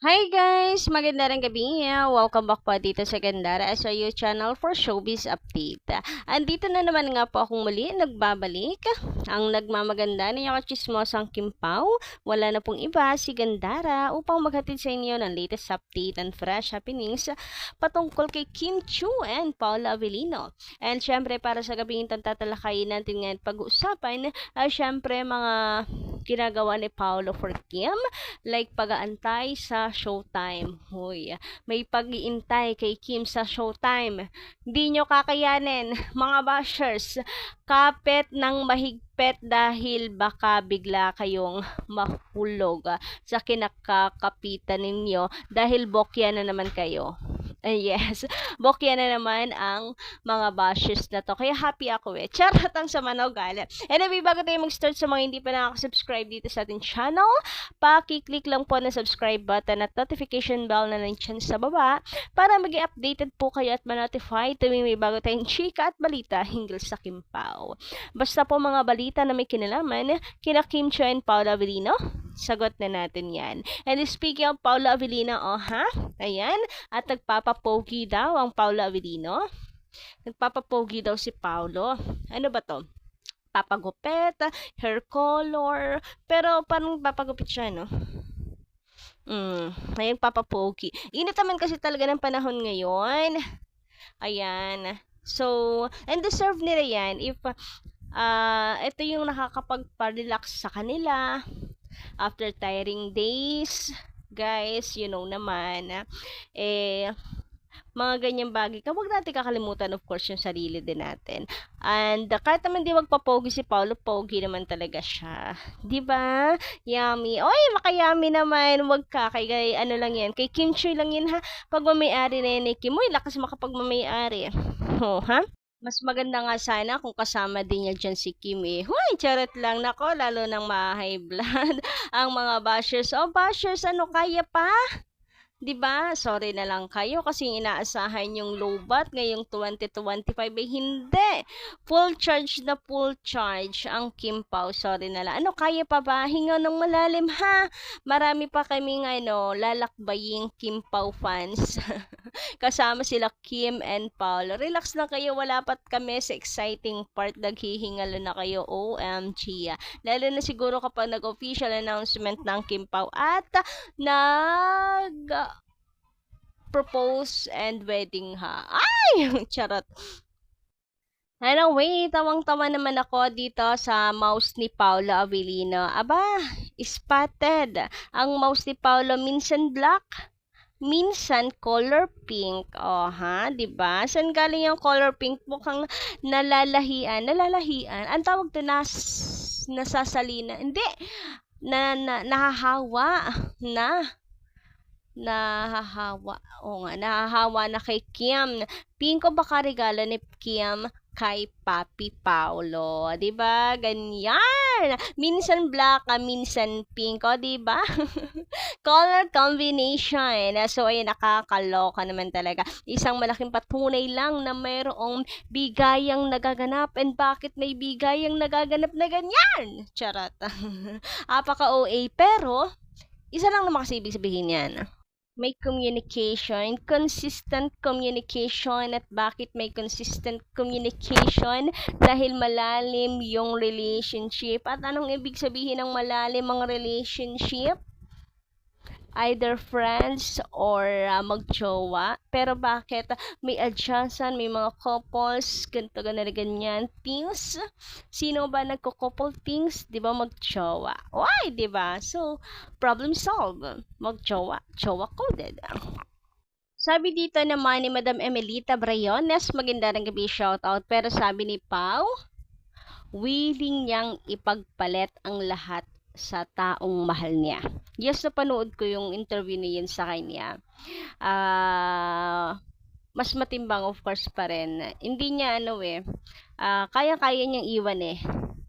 Hi guys! Magandang gabi. Welcome back po dito sa Gandara sa your channel for showbiz update. Andito na naman nga po akong muli, nagbabalik. Ang nagmamaganda na yung chismosang Kim Pao. Wala na pong iba, si Gandara upang maghatid sa inyo ng latest update and fresh happenings patungkol kay Kim Chu and Paula Avellino. And syempre para sa gabing tatalakayin natin ngayon pag-uusapan ay syempre mga ginagawa ni Paolo for Kim, like pag-aantay sa Showtime. Hoy, may pag-iintay kay Kim sa Showtime. Hindi nyo kakayanin, mga bashers. Kapit ng mahigpit dahil baka bigla kayong mahulog sa kinakakapitan ninyo dahil bokya na naman kayo. Yes, bokya na naman ang mga bashers na to. Kaya happy ako Charot ang sama na ugali. Anyway, bago tayo mag-start sa mga hindi pa nakaka-subscribe dito sa ating channel, paki-click lang po na subscribe button at notification bell na nandiyan sa baba para maging updated po kayo at ma-notify tuwing may bago tayong chika at balita hinggil sa Kim Pao. Basta po mga balita na may kinalaman kina Kim Chu and Paula Avellino, sagot na natin yan. And speaking of Paula Avellino, ayan, at nagpapapogi daw ang Paula Avellino. Nagpapapogi daw si Paulo. Ano ba to? Papagupit, hair color, pero parang papagupit siya, no? Ayun, papapogi. Init naman kasi talaga ng panahon ngayon. Ayan. So, and deserve nila yan if ito yung nakakapagpa-relax sa kanila after tiring days. Guys, you know naman, mga ganyang bagay, huwag natin kakalimutan of course yung sarili din natin. And kahit naman di magpapogi si Paulo, pogi naman talaga siya. Di ba? Yummy. Oy, makayami naman. Huwag ka. Kay ano lang yan. Kay Kim Chu lang yan ha. Pagmamayari na yan ni Kim. Uy, lakas makapagmamayari. Oh, ha? Mas maganda nga sana kung kasama din niya dyan si Kim Huy, charot lang. Nako, lalo nang ma-high blood ang mga bashers. Oh, bashers, ano kaya pa? 'Di ba? Sorry na lang kayo kasi inaasahan yung lowbat ngayong 2025 ay hindi. Full charge ang Kim Pao. Sorry na lang. Ano kaya pa ba? Hingaw ng malalim ha. Marami pa kaming lalakbaying Kim Pao fans. Kasama sila Kim and Paul. Relax lang kayo. Wala pat kami sa exciting part. Naghihingalo na kayo. OMG. Lalo na siguro kapag nag-official announcement ng Kim Pao at nag propose and wedding ha. Ay! Charot. Anyway, tawang-tawa naman ako dito sa mouse ni Paolo Avellino. Aba, spotted. Ang mouse ni Paolo minsan black, minsan color pink. Oh, ha? 'Di ba? Saan galing yung color pink? Mukhang nalalahian. Nalalahian. Ang tawag to nasasalina. Hindi. Nahahawa na. Nahahawa. Oo nga, nahahawa na kay Kim. Pink ko baka regalo ni Kim kay Papi Paulo. 'Di ba? Ganyan. Minsan black, minsan pink, 'di ba? Color combination. So ay nakakaloka naman talaga. Isang malaking patunay lang na mayroong bigayang nagaganap. And bakit may bigayang nagaganap na ganyan? Charot. Apaka OA pero isa lang naman kasi ibig sabihin yan. May communication, consistent communication. At bakit may consistent communication? Dahil malalim yung relationship. At anong ibig sabihin ng malalim ang relationship? Either friends or magjowa. Pero bakit may adjacent, may mga couples, ganito, ganyan, things. Sino ba nagko-couple things? Di ba magjowa? Why, di ba? So, problem solved. Magjowa. Jowa coded. Sabi dito naman ni Madam Emelita Brayones, magandang gabi, shoutout. Pero sabi ni Pau, willing niyang ipagpalit ang lahat sa taong mahal niya. Yes, napanood ko yung interview niya sa kanya. Mas matimbang of course pa rin. Hindi niya kaya-kaya niyang iwan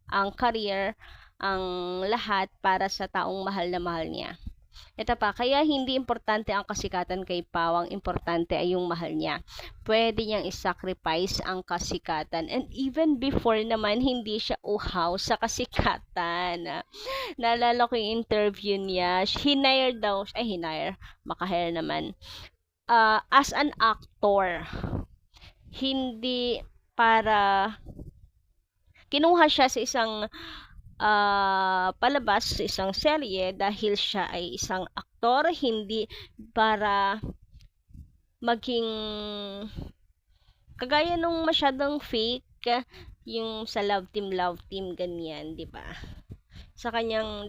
ang career, ang lahat para sa taong mahal na mahal niya. Ito pa, kaya hindi importante ang kasikatan kay Pao, ang importante ay yung mahal niya. Pwede niyang isacrifice ang kasikatan. And even before naman, hindi siya uhaw sa kasikatan. Naalala ko yung interview niya, hinire daw, ay hinire, makahire naman, as an actor. Hindi para, kinuha siya sa isang palabas sa isang serye dahil siya ay isang aktor, hindi para maging kagaya nung masyadong fake yung sa love team ganyan, 'di ba?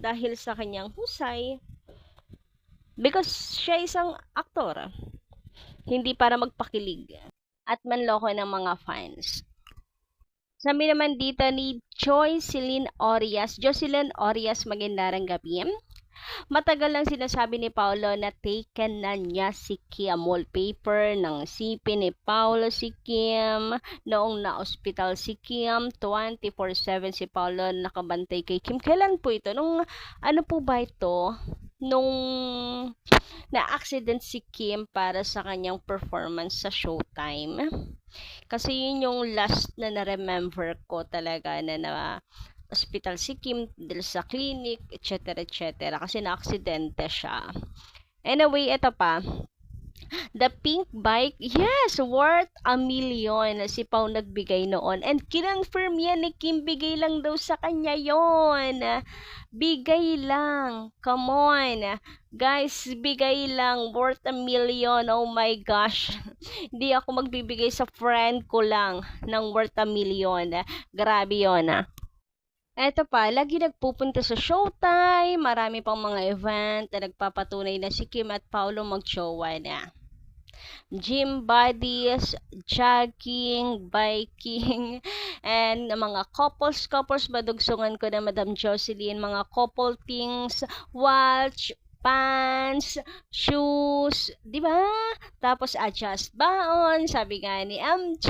Dahil sa kanyang husay, because siya isang aktor, hindi para magpakilig at manloko ng mga fans. Sabi naman dito ni Jocelyn Orias, magandang gabi. Matagal lang sinasabi ni Paolo na taken na niya si Kim. Wallpaper ng sipi ni Paolo si Kim. Noong na-hospital si Kim, 24/7 si Paolo nakabantay kay Kim. Kailan po ito? Nung ano po ba ito? Nung na-accident si Kim para sa kanyang performance sa Showtime. Kasi yun yung last na na-remember ko talaga na hospital si Kim dahil sa clinic, etc. etc. Kasi na-aksidente siya. Anyway, ito pa. The pink bike, yes, worth $1 million si Pao nagbigay noon. And kinonfirm yan ni Kim, bigay lang daw sa kanya yon. Bigay lang. Come on. Guys, bigay lang. Worth $1 million. Oh my gosh. Hindi ako magbibigay sa friend ko lang ng worth $1 million. Grabe yun. Eto pa, lagi nagpupunta sa Showtime. Marami pang mga event na nagpapatunay na si Kim at Paolo mag-jowa na. Gym buddies, jogging, biking, and mga couples, madugsungan ko na Madam Jocelyn, mga couple things, watch, pants, shoes, di ba? Tapos adjust baon, sabi nga ni MJ,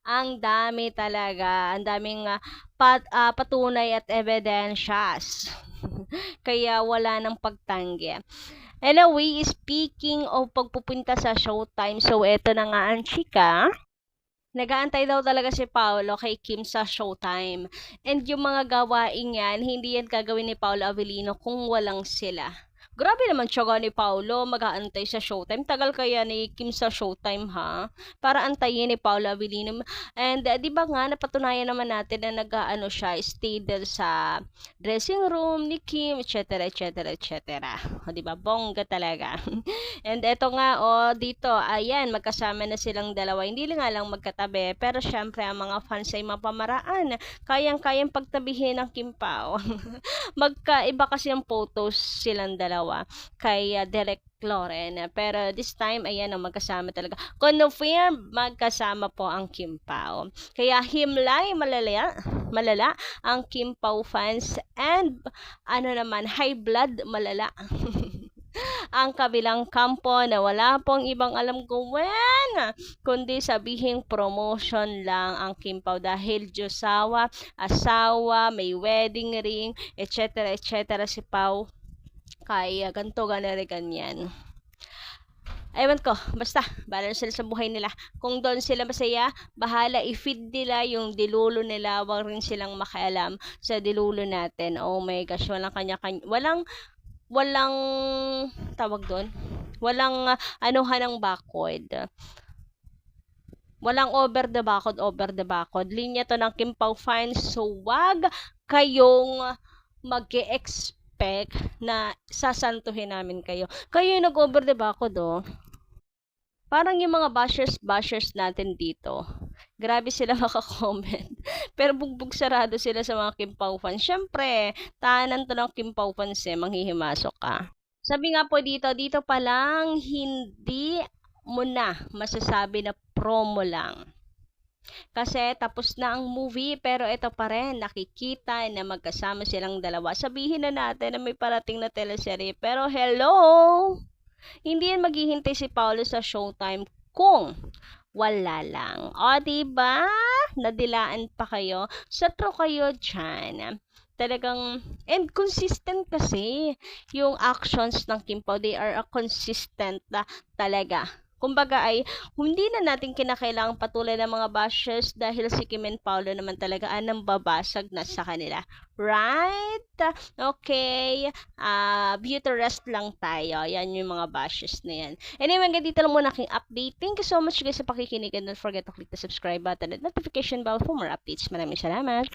ang dami talaga, ang daming patunay at evidensyas. Kaya wala nang pagtanggi. Anyway, speaking of pagpupunta sa Showtime, so eto na nga ang chika. Nagaantay daw talaga si Paolo kay Kim sa Showtime. And yung mga gawain yan, hindi yan gagawin ni Paolo Avellino kung walang sila. Grabe naman tiyaga ni Paolo, mag-aantay sa Showtime. Tagal kaya ni Kim sa Showtime, ha? Para antayin ni Paolo Avellino. And di ba nga, napatunayan naman natin na nag-ano siya, stay there sa dressing room ni Kim, etc. etc. etc. O, di ba? Bongga talaga. And eto nga, dito, ayan, magkasama na silang dalawa. Hindi nga lang magkatabi, pero syempre, ang mga fans ay mapamaraan. Kayang-kayang pagtabihin ng Kim Pao. Magkaiba kasi ang photos silang dalawa kay Derek Loren. Pero this time, ayan, magkasama talaga. Confirm, magkasama po ang Kim Pao. Kaya himlay, malala ang Kim Pao fans and ano naman, high blood, malala. Ang kabilang kampo na wala pong ibang alam kung when, kundi sabihing promotion lang ang Kim Pao dahil Diyosawa, asawa, may wedding ring, etc. etc. si Pao. Kaya ganto ganyan. Ewan ko, basta, bahala sila sa buhay nila. Kung doon sila masaya, bahala i-feed nila yung dilulo nila. Huwag rin silang makialam sa dilulo natin. Oh my gosh, walang kanya-kanya. Walang tawag doon. Walang anuhan ng backward. Walang over the backward. Linya to ng Kim Pao fans. So, wag kayong mag-expect na sasantuhin namin kayo. Kayo yung nag-over the backward, oh. Parang yung mga bashers natin dito. Grabe sila makakomment. Pero bugbog sarado sila sa mga Kim Pao fans. Siyempre, tahanan to ng Kim Pao fans manghihimasok ka. Sabi nga po dito pa lang, hindi mo na masasabi na promo lang. Kasi tapos na ang movie pero ito pa rin nakikita na magkasama silang dalawa. Sabihin na natin na may parating na teleserye pero hello! Hindi yan maghihintay si Paolo sa Showtime kung wala lang. O, diba? Nadilaan pa kayo. Satro kayo dyan. talagang, and consistent kasi yung actions ng Kim Pao, they are a consistent na talaga. Kumbaga ay hindi na natin kinakailangang patuloy ng mga bashes dahil si Kim and Paolo naman talaga anang babasag na sa kanila. Right? Okay. Beauty rest lang tayo. Yan yung mga bashes na yan. Anyway, hanggang dito lang muna aking update. Thank you so much guys sa pakikinig and don't forget to click the subscribe button and notification bell for more updates. Maraming salamat.